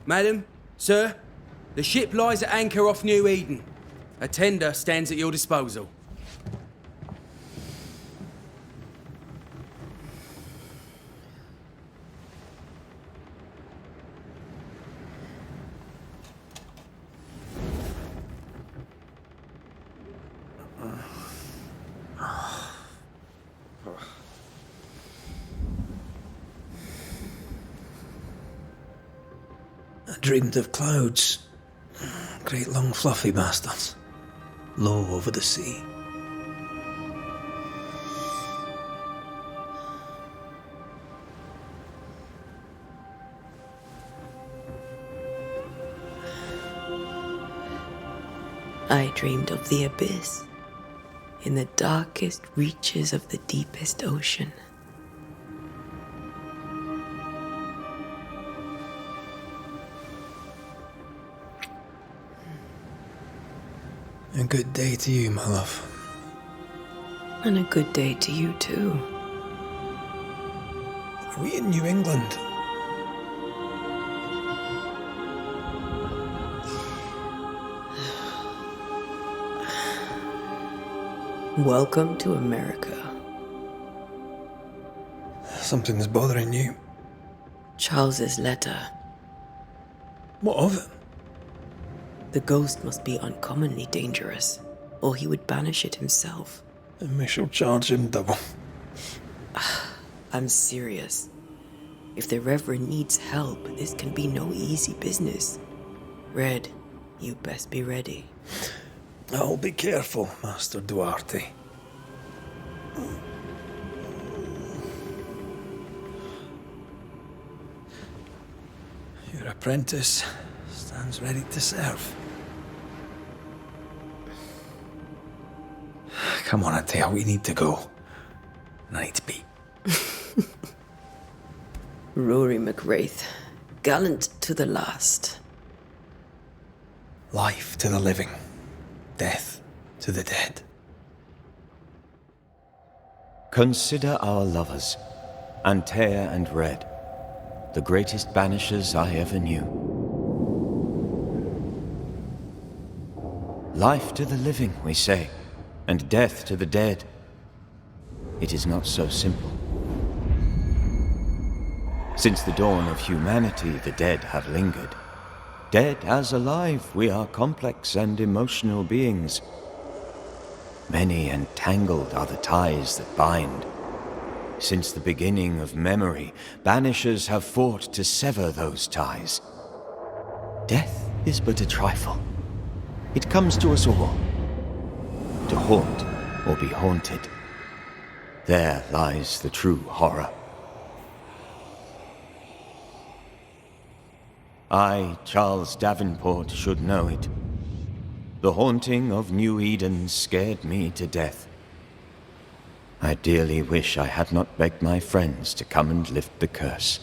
Madam, sir, the ship lies at anchor off New Eden. A tender stands at your disposal. I dreamed of clouds. Great long fluffy bastards. Low over the sea. I dreamed of the abyss, in the darkest reaches of the deepest ocean. A good day to you, my love. And a good day to you too. Are we in New England? Welcome to America. Something's bothering you. Charles's letter. What of it? The ghost must be uncommonly dangerous, or he would banish it himself. And we shall charge him double. I'm serious. If the Reverend needs help, this can be no easy business. Red, you best be ready. I'll be careful, Master Duarte. Your apprentice stands ready to serve. Come on, Atea, we need to go. I need to be. Rory McWraith, gallant to the last. Life to the living, death to the dead. Consider our lovers, Antea and Red, the greatest banishers I ever knew. Life to the living, we say, and death to the dead. It is not so simple. Since the dawn of humanity, the dead have lingered. Dead as alive, we are complex and emotional beings. Many and tangled are the ties that bind. Since the beginning of memory, banishers have fought to sever those ties. Death is but a trifle. It comes to us all. To haunt or be haunted. There lies the true horror. I, Charles Davenport, should know it. The haunting of New Eden scared me to death. I dearly wish I had not begged my friends to come and lift the curse.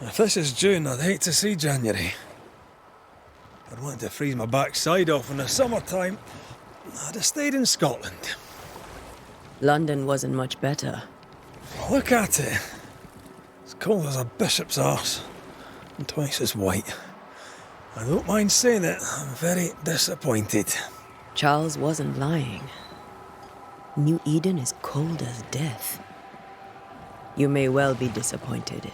If this is June, I'd hate to see January. I'd want to freeze my backside off in the summertime. I'd have stayed in Scotland. London wasn't much better. Look at it. It's cold as a bishop's arse, and twice as white. I don't mind saying it, I'm very disappointed. Charles wasn't lying. New Eden is cold as death. You may well be disappointed.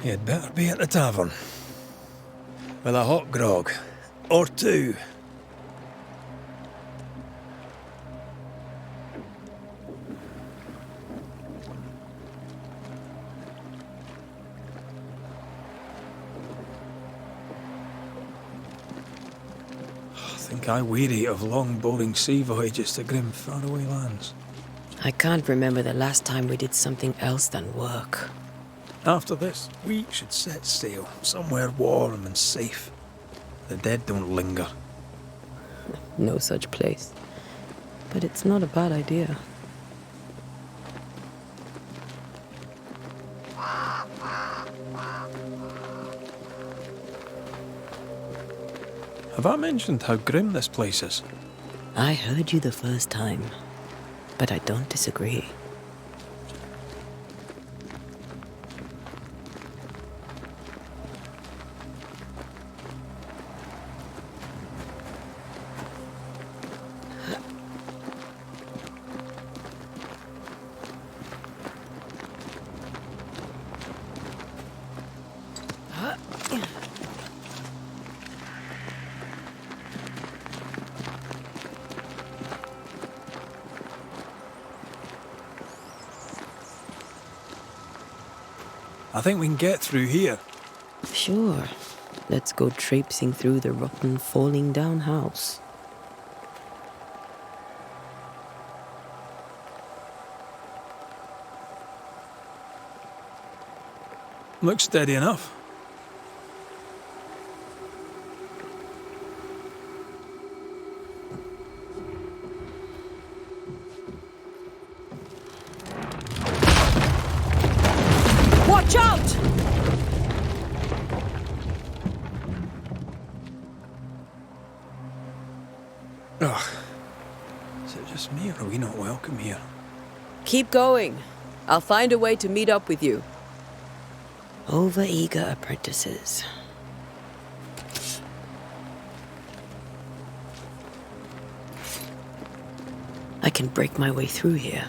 You'd better be at the tavern. With a hot grog. Or two. think I weary of long, boring sea voyages to grim, faraway lands. I can't remember the last time we did something else than work. After this, we should set sail somewhere warm and safe. The dead don't linger. No such place. But it's not a bad idea. Have I mentioned how grim this place is? I heard you the first time, but I don't disagree. I think we can get through here. Sure. Let's go traipsing through the rotten, falling down house. Looks steady enough. Watch out! Ugh. Is it just me, or are we not welcome here? Keep going. I'll find a way to meet up with you. Overeager apprentices. I can break my way through here.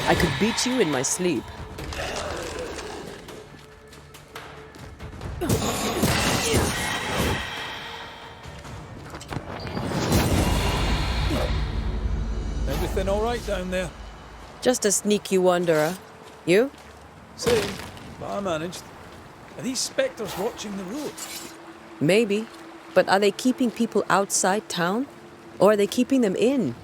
I could beat you in my sleep. Everything all right down there? Just a sneaky wanderer. You? Same, but I managed. Are these spectres watching the road? Maybe. But are they keeping people outside town? Or are they keeping them in?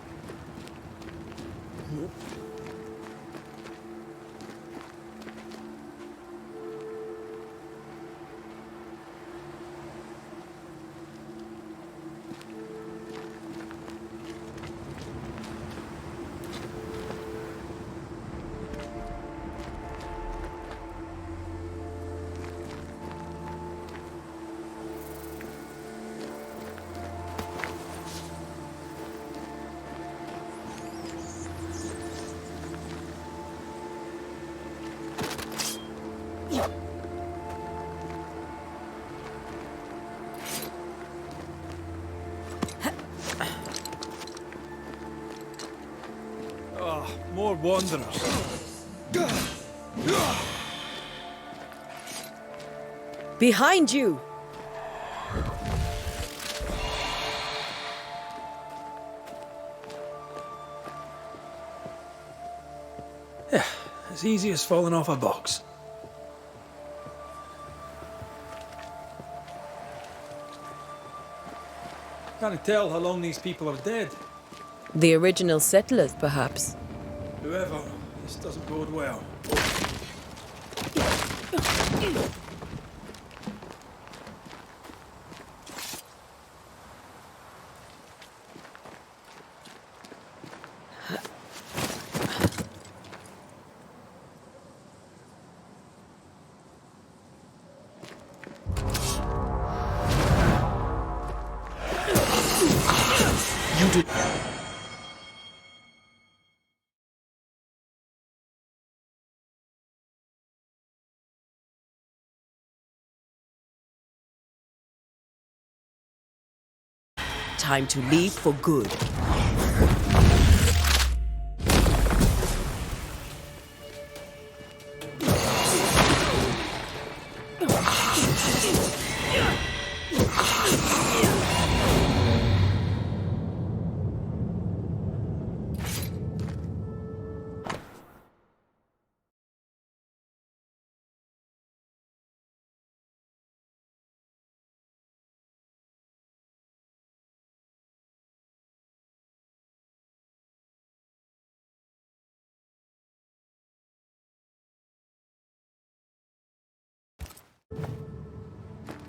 More wanderers. Behind you! Yeah, as easy as falling off a box. Can't tell how long these people are dead. The original settlers, perhaps. Whoever, this doesn't bode well. You did... Time to leave for good.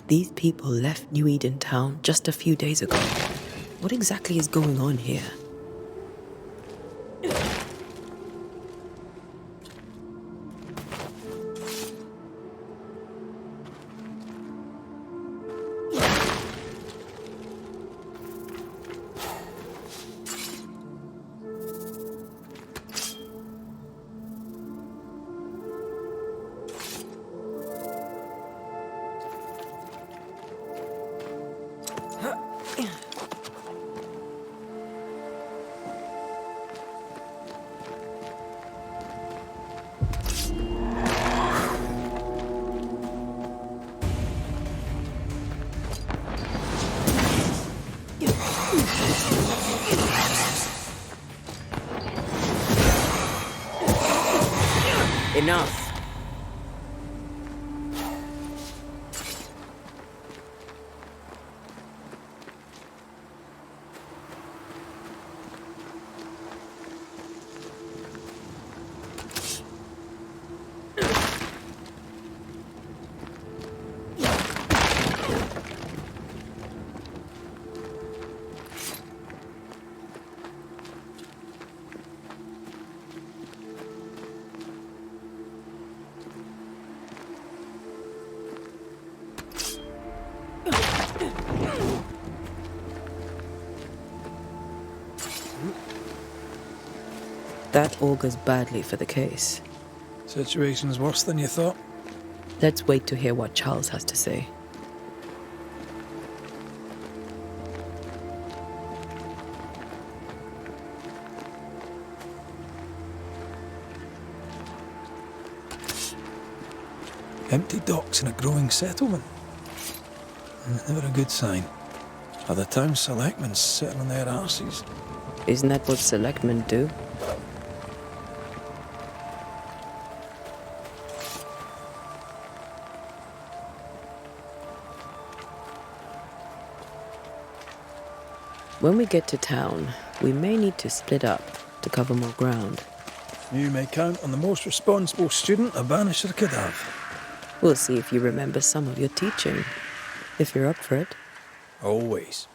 These people left New Eden Town just a few days ago. What exactly is going on here? Enough. That augurs badly for the case. Situation's worse than you thought. Let's wait to hear what Charles has to say. Empty docks in a growing settlement. Never a good sign. Are the town selectmen sitting on their arses? Isn't that what selectmen do? When we get to town, we may need to split up to cover more ground. You may count on the most responsible student a Banisher could have. We'll see if you remember some of your teaching, if you're up for it. Always.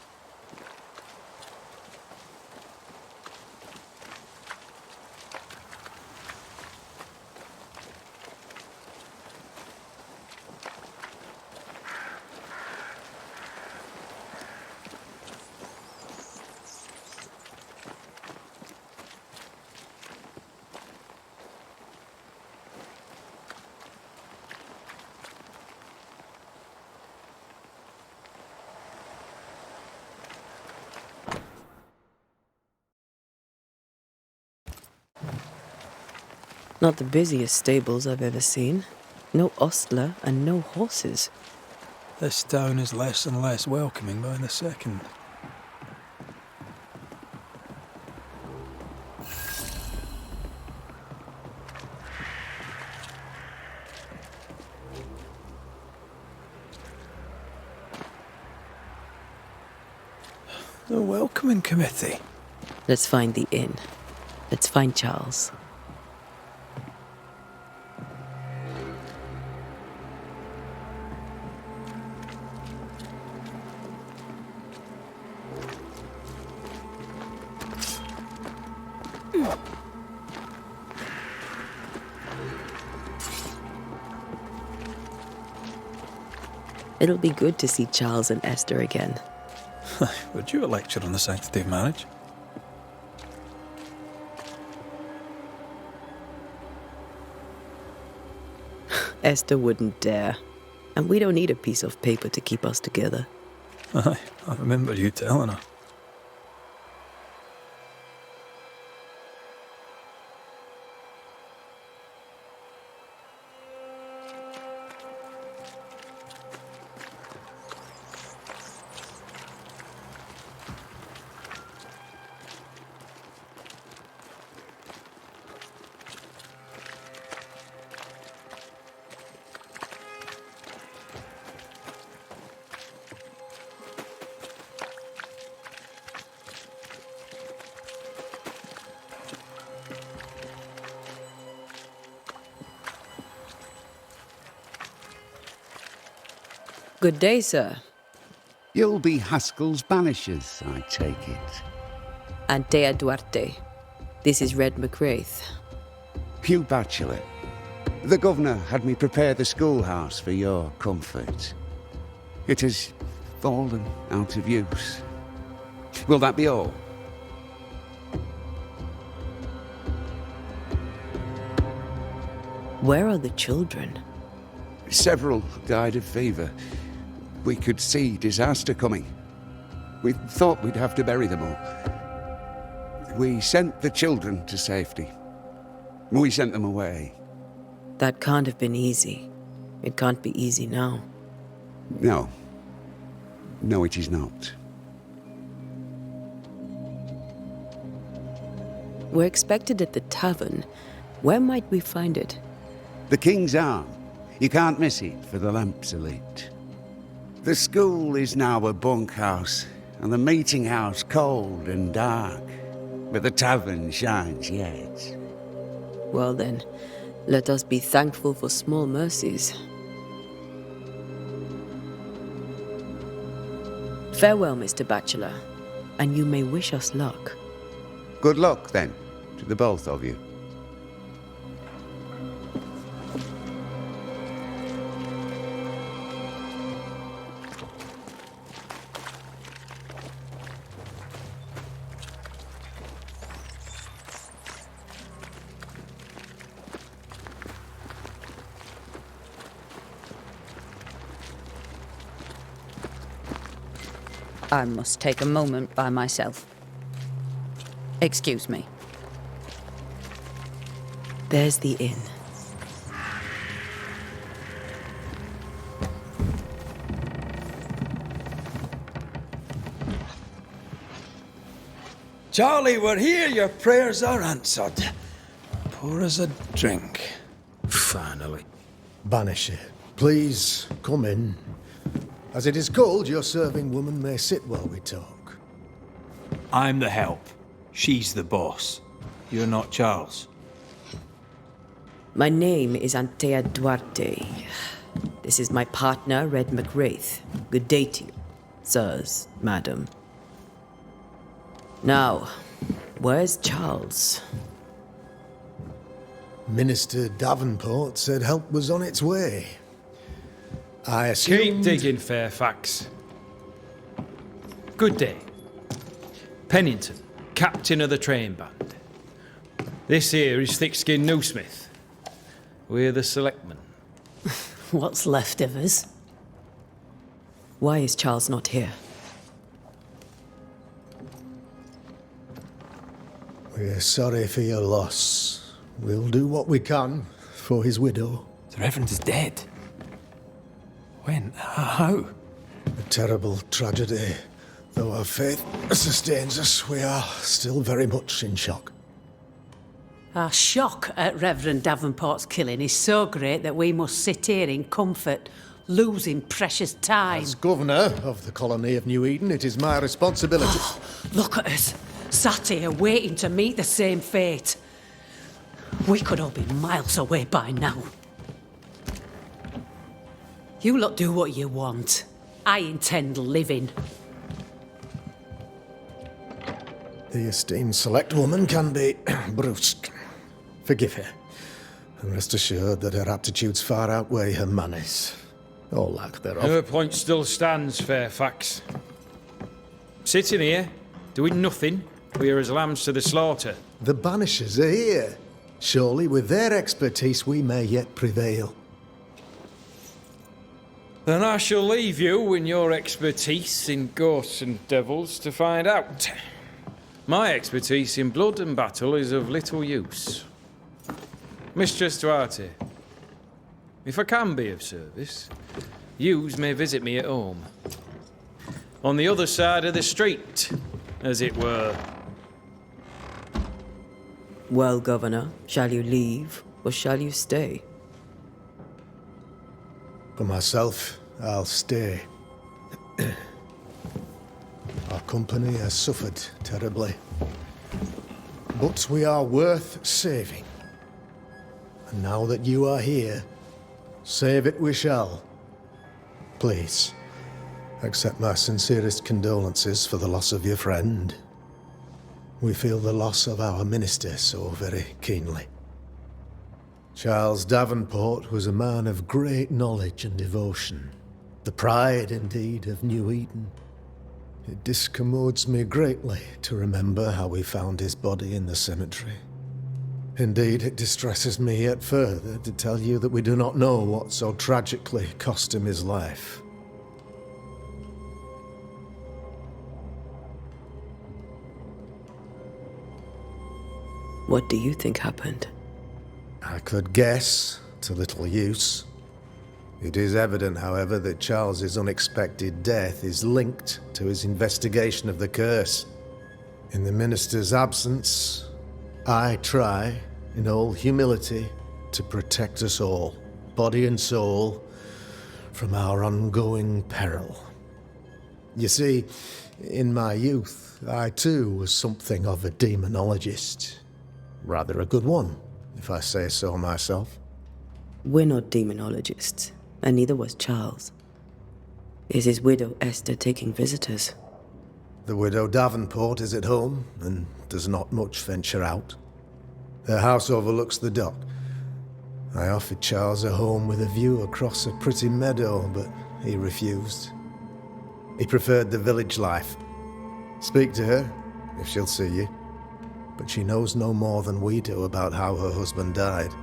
Not the busiest stables I've ever seen. No ostler and no horses. This town is less and less welcoming by the second. The welcoming committee. Let's find the inn. Let's find Charles. It'll be good to see Charles and Esther again. Would you a lecture on the sanctity of marriage? Esther wouldn't dare. And we don't need a piece of paper to keep us together. Aye, I remember you telling her. Good day, sir. You'll be Haskell's Banishers, I take it. Antea Duarte. This is Red McWraith. Hugh Bachelor. The governor had me prepare the schoolhouse for your comfort. It has fallen out of use. Will that be all? Where are the children? Several died of fever. We could see disaster coming. We thought we'd have to bury them all. We sent the children to safety. We sent them away. That can't have been easy. It can't be easy now. No. No, it is not. We're expected at the tavern. Where might we find it? The King's Arm. You can't miss it for the lamps are lit. The school is now a bunkhouse, and the meeting house cold and dark. But the tavern shines yet. Well then, let us be thankful for small mercies. Farewell, Mr. Bachelor, and you may wish us luck. Good luck, then, to the both of you. I must take a moment by myself. Excuse me. There's the inn. Charlie, we're here. Your prayers are answered. Pour us a drink. Finally. Banisher, please come in. As it is cold, your serving woman may sit while we talk. I'm the help. She's the boss. You're not Charles. My name is Antea Duarte. This is my partner, Red McWraith. Good day to you, sirs, madam. Now, where's Charles? Minister Davenport said help was on its way. I assumed... Keep digging, Fairfax. Good day. Pennington, captain of the train band. This here is Thick-Skinned Noosmith. We're the selectmen. What's left of us? Why is Charles not here? We're sorry for your loss. We'll do what we can for his widow. The Reverend is dead. When? How? A terrible tragedy. Though our faith sustains us, we are still very much in shock. Our shock at Reverend Davenport's killing is so great that we must sit here in comfort, losing precious time. As governor of the colony of New Eden, it is my responsibility... Look at us, sat here waiting to meet the same fate. We could all be miles away by now. You lot do what you want. I intend living. The esteemed select woman can be brusque. Forgive her. And rest assured that her aptitudes far outweigh her manners. Or lack thereof. Her point still stands, Fairfax. Sitting here, doing nothing, we're as lambs to the slaughter. The Banishers are here. Surely with their expertise we may yet prevail. Then I shall leave you and your expertise in ghosts and devils to find out. My expertise in blood and battle is of little use. Mistress Duarte, if I can be of service, yous may visit me at home. On the other side of the street, as it were. Well, Governor, shall you leave or shall you stay? For myself, I'll stay. Our company has suffered terribly. But we are worth saving. And now that you are here, save it we shall. Please, accept my sincerest condolences for the loss of your friend. We feel the loss of our minister so very keenly. Charles Davenport was a man of great knowledge and devotion. The pride, indeed, of New Eden. It discommodes me greatly to remember how we found his body in the cemetery. Indeed, it distresses me yet further to tell you that we do not know what so tragically cost him his life. What do you think happened? I could guess, to little use. It is evident, however, that Charles's unexpected death is linked to his investigation of the curse. In the minister's absence, I try, in all humility, to protect us all, body and soul, from our ongoing peril. You see, in my youth, I too was something of a demonologist. Rather a good one, if I say so myself. We're not demonologists, and neither was Charles. Is his widow Esther taking visitors? The widow Davenport is at home, and does not much venture out. Her house overlooks the dock. I offered Charles a home with a view across a pretty meadow, but he refused. He preferred the village life. Speak to her, if she'll see you. But she knows no more than we do about how her husband died.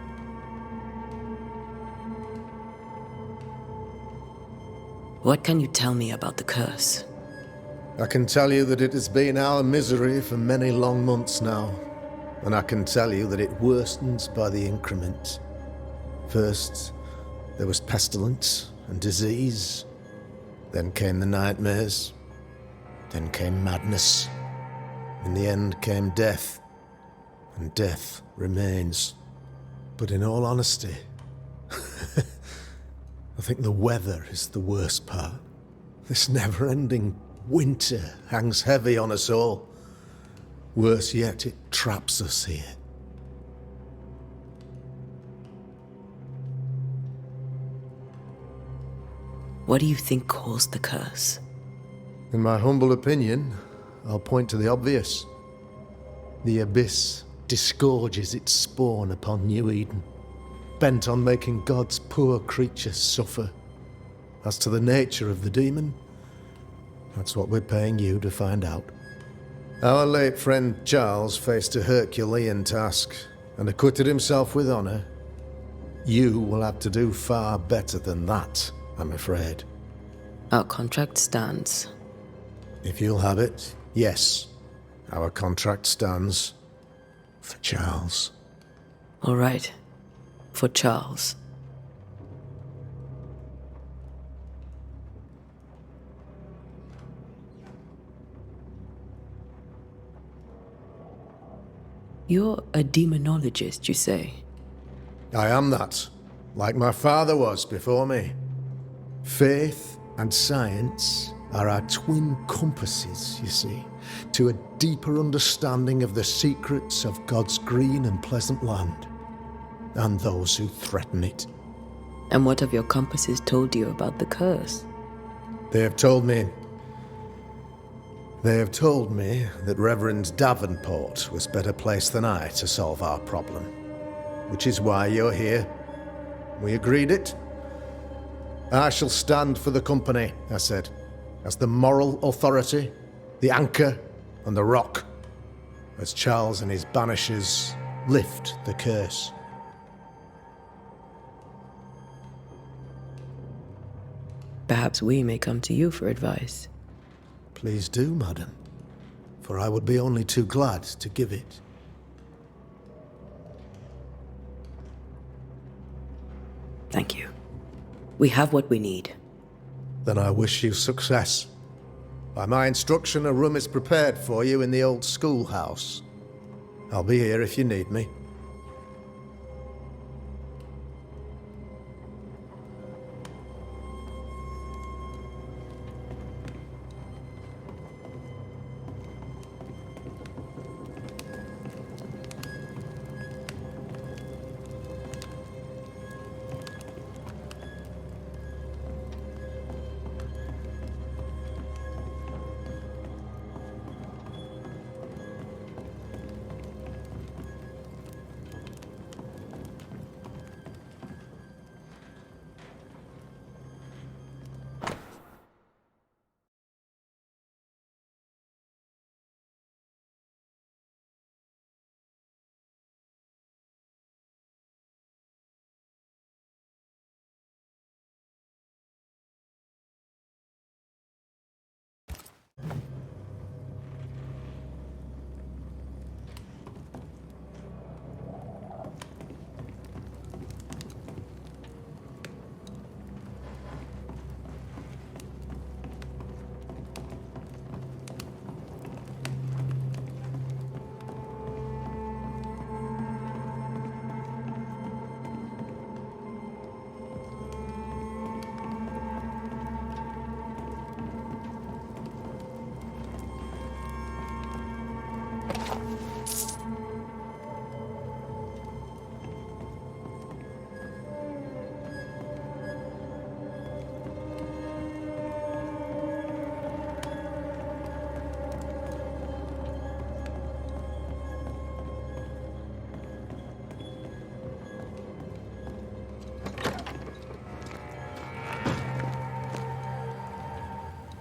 What can you tell me about the curse? I can tell you that it has been our misery for many long months now. And I can tell you that it worsens by the increment. First, there was pestilence and disease. Then came the nightmares. Then came madness. In the end came death. And death remains. But in all honesty, I think the weather is the worst part. This never-ending winter hangs heavy on us all. Worse yet, it traps us here. What do you think caused the curse? In my humble opinion, I'll point to the obvious. The abyss disgorges its spawn upon New Eden, bent on making God's poor creatures suffer. As to the nature of the demon, that's what we're paying you to find out. Our late friend Charles faced a Herculean task and acquitted himself with honor. You will have to do far better than that, I'm afraid. Our contract stands. If you'll have it, yes, our contract stands for Charles. All right. For Charles. You're a demonologist, you say? I am that, like my father was before me. Faith and science are our twin compasses, you see, to a deeper understanding of the secrets of God's green and pleasant land, and those who threaten it. And what have your compasses told you about the curse? They have told me that Reverend Davenport was better placed than I to solve our problem, which is why you're here. We agreed it. I shall stand for the company, I said, as the moral authority, the anchor, and the rock, as Charles and his Banishers lift the curse. Perhaps we may come to you for advice. Please do, madam, for I would be only too glad to give it. Thank you. We have what we need. Then I wish you success. By my instruction, a room is prepared for you in the old schoolhouse. I'll be here if you need me.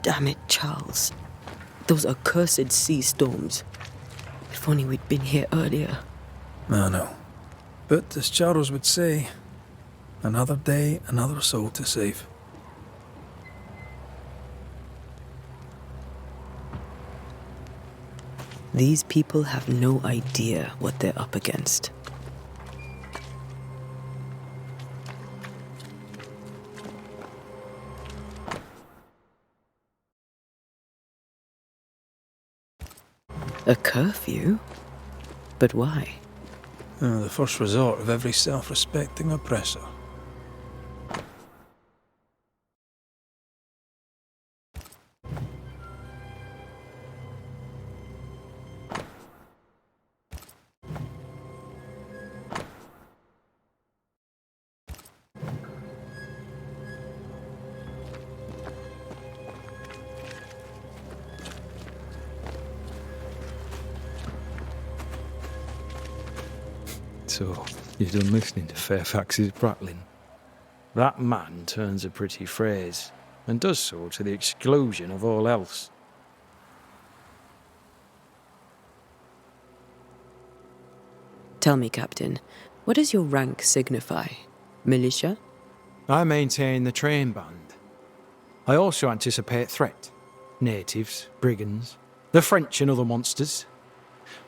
Damn it, Charles. Those accursed sea storms. If only we'd been here earlier. I know. But as Charles would say, another day, another soul to save. These people have no idea what they're up against. A curfew? But why? The first resort of every self-respecting oppressor. So, you're done listening to Fairfax's prattling. That man turns a pretty phrase, and does so to the exclusion of all else. Tell me, Captain, what does your rank signify? Militia? I maintain the train band. I also anticipate threat. Natives, brigands, the French and other monsters.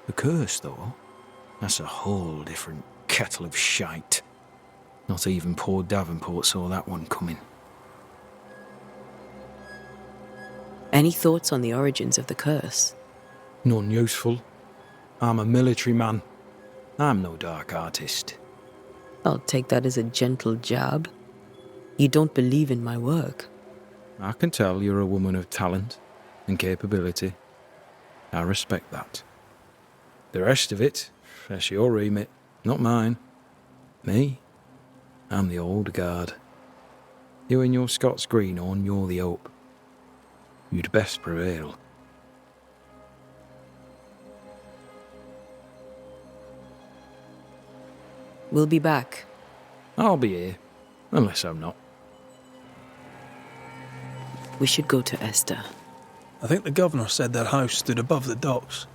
The curse, though, that's a whole different kettle of shite. Not even poor Davenport saw that one coming. Any thoughts on the origins of the curse? None useful. I'm a military man. I'm no dark artist. I'll take that as a gentle jab. You don't believe in my work. I can tell you're a woman of talent and capability. I respect that. The rest of it, that's your remit, not mine. Me? I'm the old guard. You and your Scots greenhorn, you're the hope. You'd best prevail. We'll be back. I'll be here, unless I'm not. We should go to Esther. I think the governor said their house stood above the docks.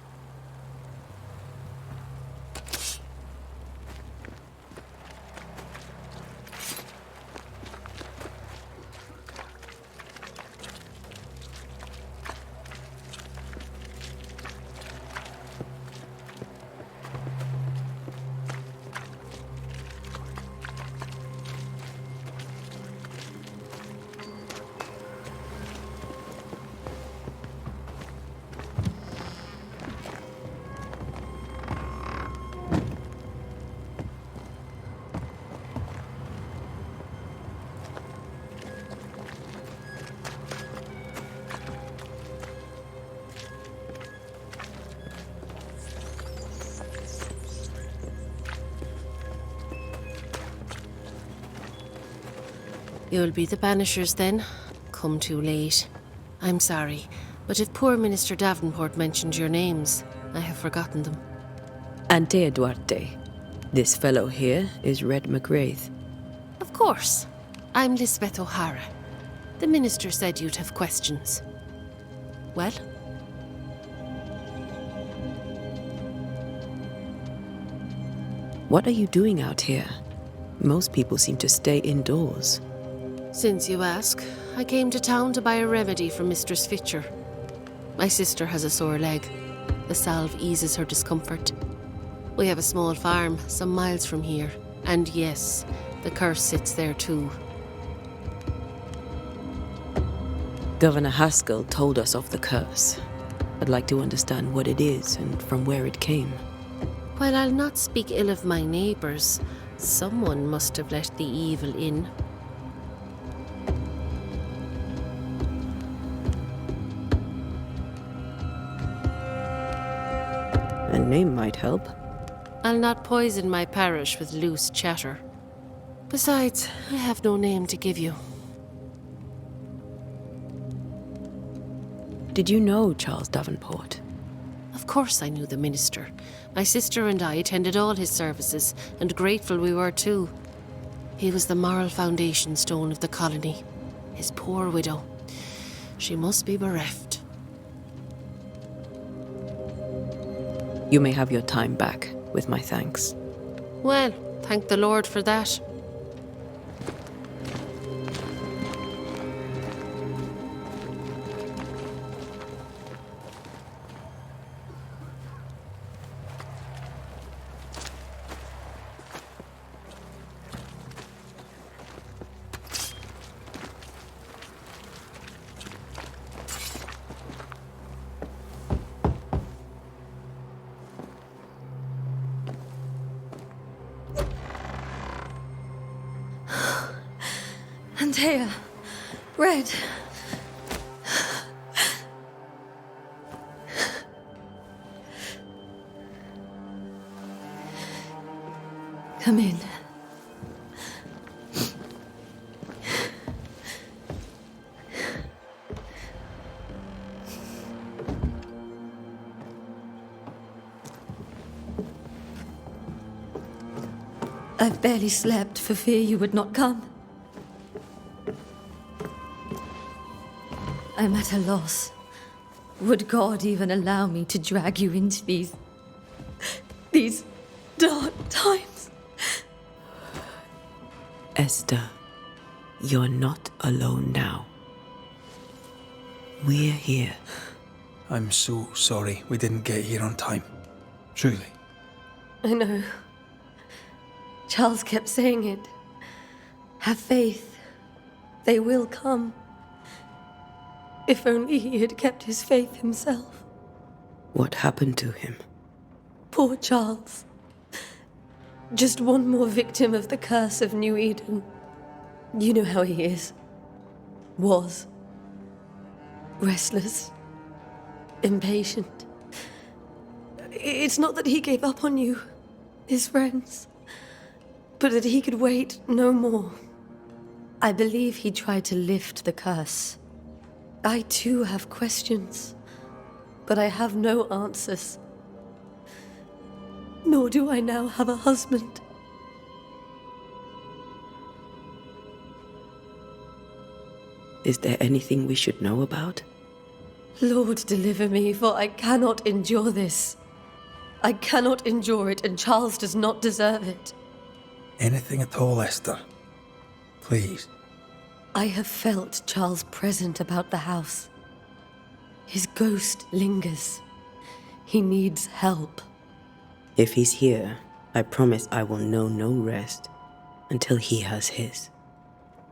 You'll be the Banishers then. Come too late. I'm sorry, but if poor Minister Davenport mentioned your names, I have forgotten them. Antea Duarte. This fellow here is Red McWraith. Of course. I'm Lisbeth O'Hara. The minister said you'd have questions. Well? What are you doing out here? Most people seem to stay indoors. Since you ask, I came to town to buy a remedy for Mistress Fitcher. My sister has a sore leg. The salve eases her discomfort. We have a small farm, some miles from here. And yes, the curse sits there too. Governor Haskell told us of the curse. I'd like to understand what it is and from where it came. While I'll not speak ill of my neighbours, someone must have let the evil in. A name might help. I'll not poison my parish with loose chatter. Besides, I have no name to give you. Did you know Charles Davenport? Of course I knew the minister. My sister and I attended all his services, and grateful we were too. He was the moral foundation stone of the colony. His poor widow. She must be bereft. You may have your time back, with my thanks. Well, thank the Lord for that. Antea, Red. Come in. I've barely slept for fear you would not come. I'm at a loss. Would God even allow me to drag you into these dark times? Esther, you're not alone now. We're here. I'm so sorry we didn't get here on time. Truly. I know. Charles kept saying it. Have faith. They will come. If only he had kept his faith himself. What happened to him? Poor Charles. Just one more victim of the curse of New Eden. You know how he is. Was. Restless. Impatient. It's not that he gave up on you, his friends, but that he could wait no more. I believe he tried to lift the curse. I too have questions, but I have no answers. Nor do I now have a husband. Is there anything we should know about? Lord, deliver me, for I cannot endure this. I cannot endure it, and Charles does not deserve it. Anything at all, Esther. Please. I have felt Charles present about the house. His ghost lingers. He needs help. If he's here, I promise I will know no rest until he has his.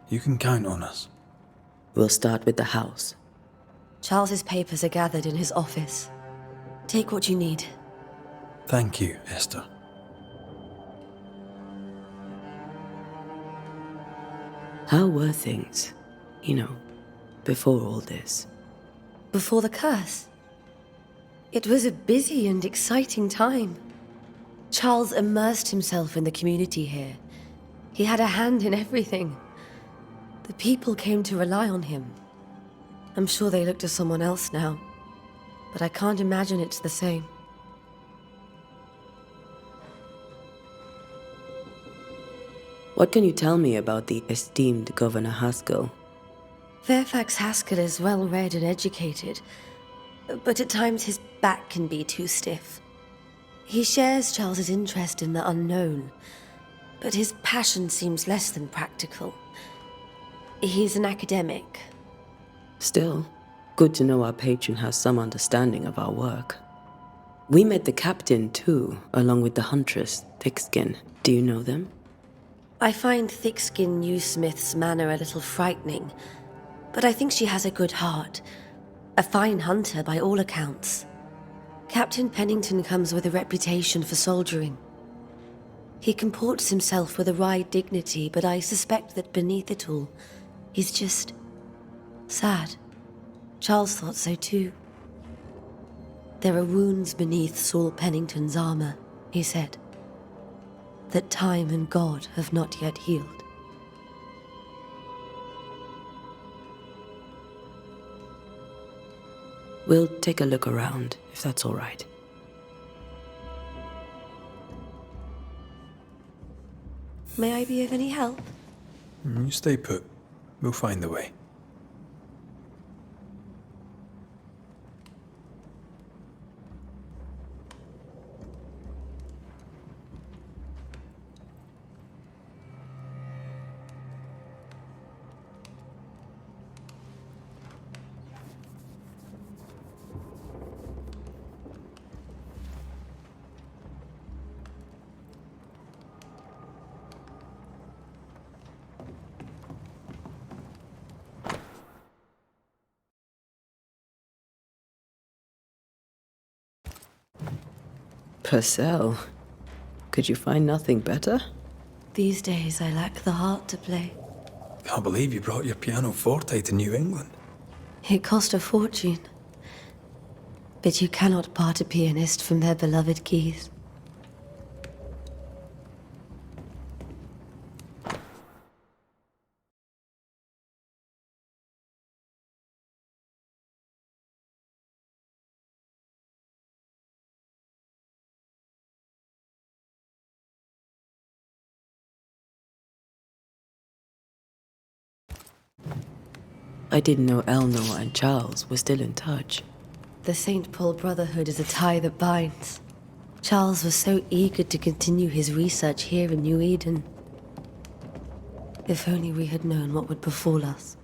You can count on us. We'll start with the house. Charles's papers are gathered in his office. Take what you need. Thank you, Esther. How were things, before all this? Before the curse? It was a busy and exciting time. Charles immersed himself in the community here. He had a hand in everything. The people came to rely on him. I'm sure they look to someone else now, but I can't imagine it's the same. What can you tell me about the esteemed Governor Haskell? Fairfax Haskell is well read and educated, but at times his back can be too stiff. He shares Charles's interest in the unknown, but his passion seems less than practical. He's an academic. Still, good to know our patron has some understanding of our work. We met the captain, too, along with the huntress, Thickskin. Do you know them? I find Thickskin Newsmith's manner a little frightening, but I think she has a good heart. A fine hunter by all accounts. Captain Pennington comes with a reputation for soldiering. He comports himself with a wry dignity, but I suspect that beneath it all, he's just sad. Charles thought so too. There are wounds beneath Saul Pennington's armor, he said, that time and God have not yet healed. We'll take a look around, if that's all right. May I be of any help? You stay put. We'll find the way. Purcell, could you find nothing better? These days I lack the heart to play. Can't believe you brought your pianoforte to New England. It cost a fortune. But you cannot part a pianist from their beloved keys. I didn't know Eleanor and Charles were still in touch. The St. Paul Brotherhood is a tie that binds. Charles was so eager to continue his research here in New Eden. If only we had known what would befall us.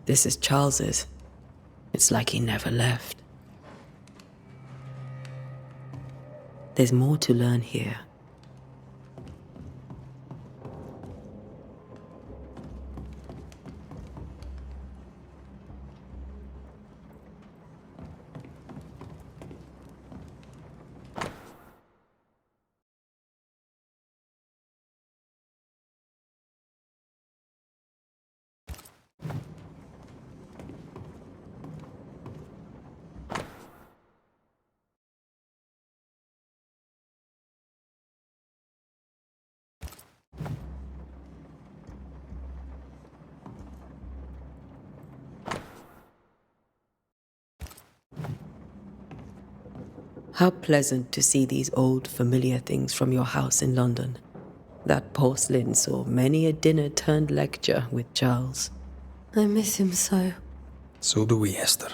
This is Charles's. It's like he never left. There's more to learn here. How pleasant to see these old, familiar things from your house in London. That porcelain saw many a dinner-turned-lecture with Charles. I miss him so. So do we, Esther.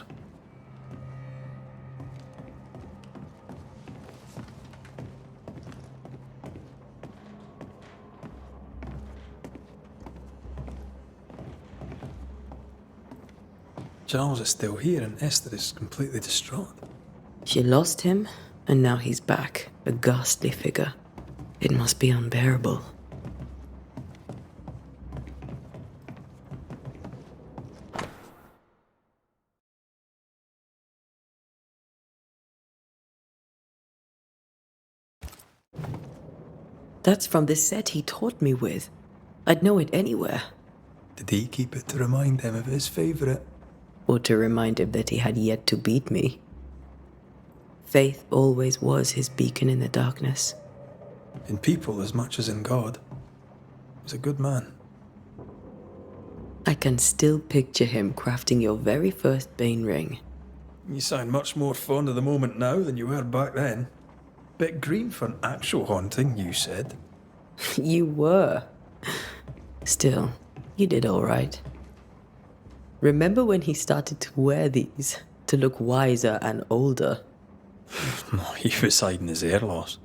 Charles is still here and Esther is completely distraught. She lost him, and now he's back, a ghastly figure. It must be unbearable. That's from the set he taught me with. I'd know it anywhere. Did he keep it to remind him of his favourite? Or to remind him that he had yet to beat me. Faith always was his beacon in the darkness. In people as much as in God. He was a good man. I can still picture him crafting your very first Bane ring. You sound much more fond of the moment now than you were back then. Bit green for an actual haunting, you said. You were. Still, you did all right. Remember when he started to wear these to look wiser and older? He was hiding his hair loss.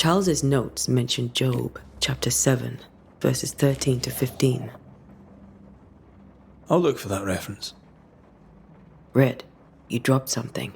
Charles's notes mention Job, chapter 7, verses 13 to 15. I'll look for that reference. Red, you dropped something.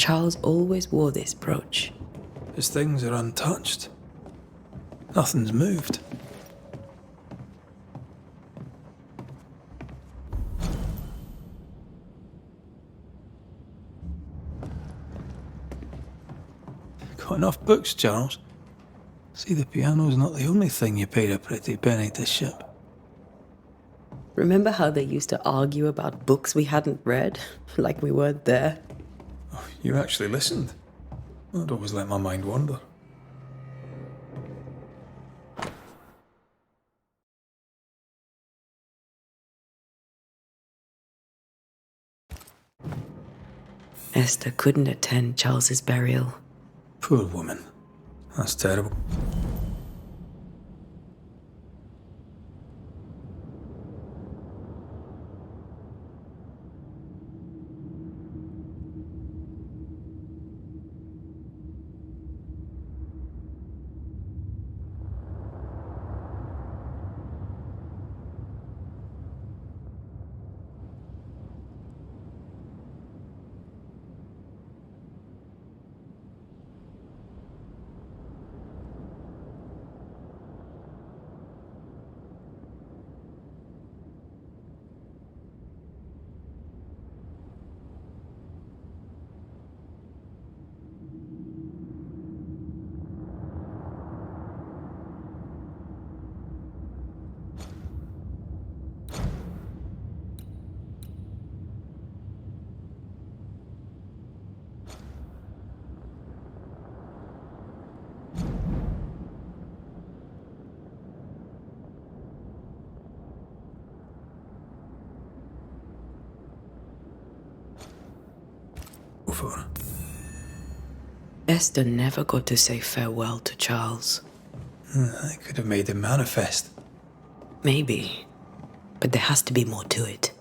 Charles always wore this brooch. His things are untouched. Nothing's moved. Got enough books, Charles? See, the piano's not the only thing you paid a pretty penny to ship. Remember how they used to argue about books we hadn't read? Like we weren't there? Oh, you actually listened? I'd always let my mind wander. Esther couldn't attend Charles's burial. Poor woman. That's terrible. Esther never got to say farewell to Charles. I could have made him manifest. Maybe. But there has to be more to it.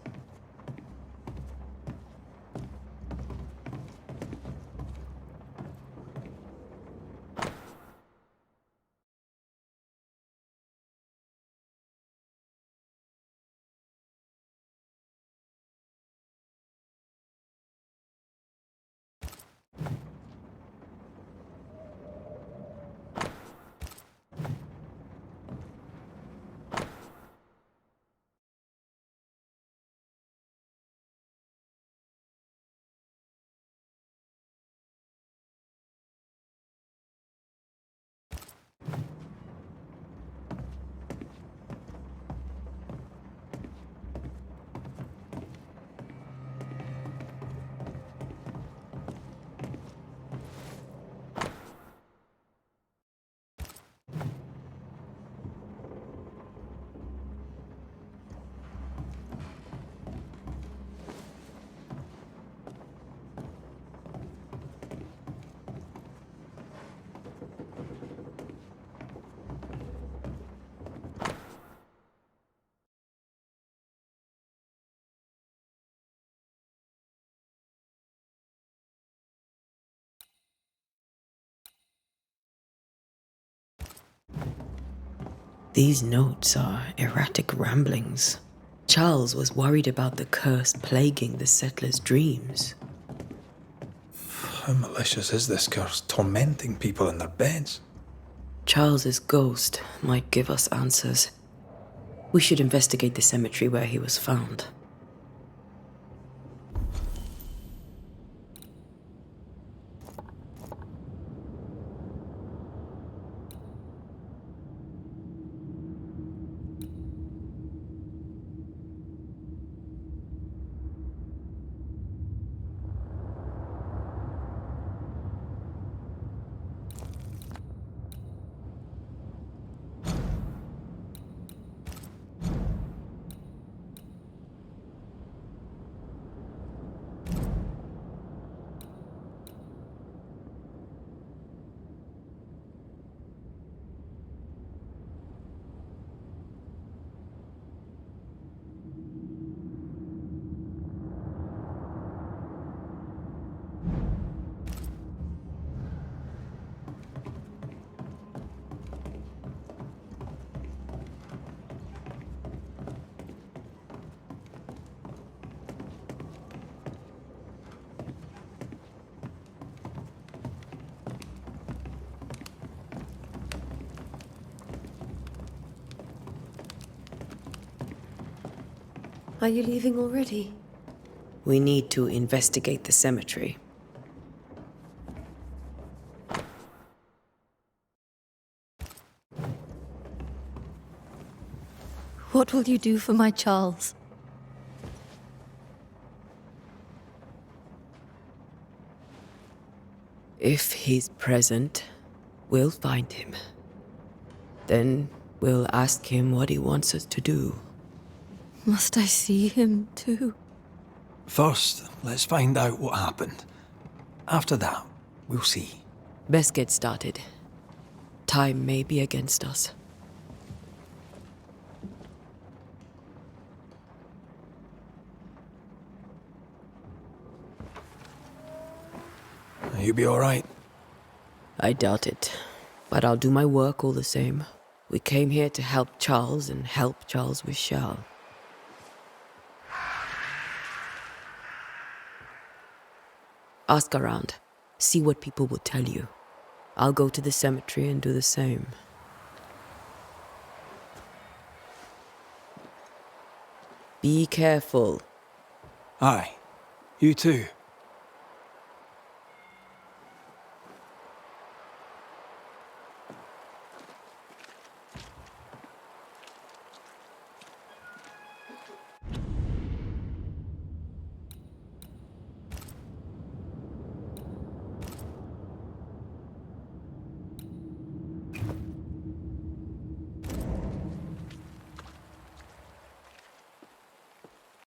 These notes are erratic ramblings. Charles was worried about the curse plaguing the settlers' dreams. How malicious is this curse, tormenting people in their beds? Charles's ghost might give us answers. We should investigate the cemetery where he was found. Are you leaving already? We need to investigate the cemetery. What will you do for my Charles? If he's present, we'll find him. Then we'll ask him what he wants us to do. Must I see him too? First, let's find out what happened. After that, we'll see. Best get started. Time may be against us. You'll be all right. I doubt it, but I'll do my work all the same. We came here to help Charles, and help Charles we shall. Ask around. See what people will tell you. I'll go to the cemetery and do the same. Be careful. Aye, you too.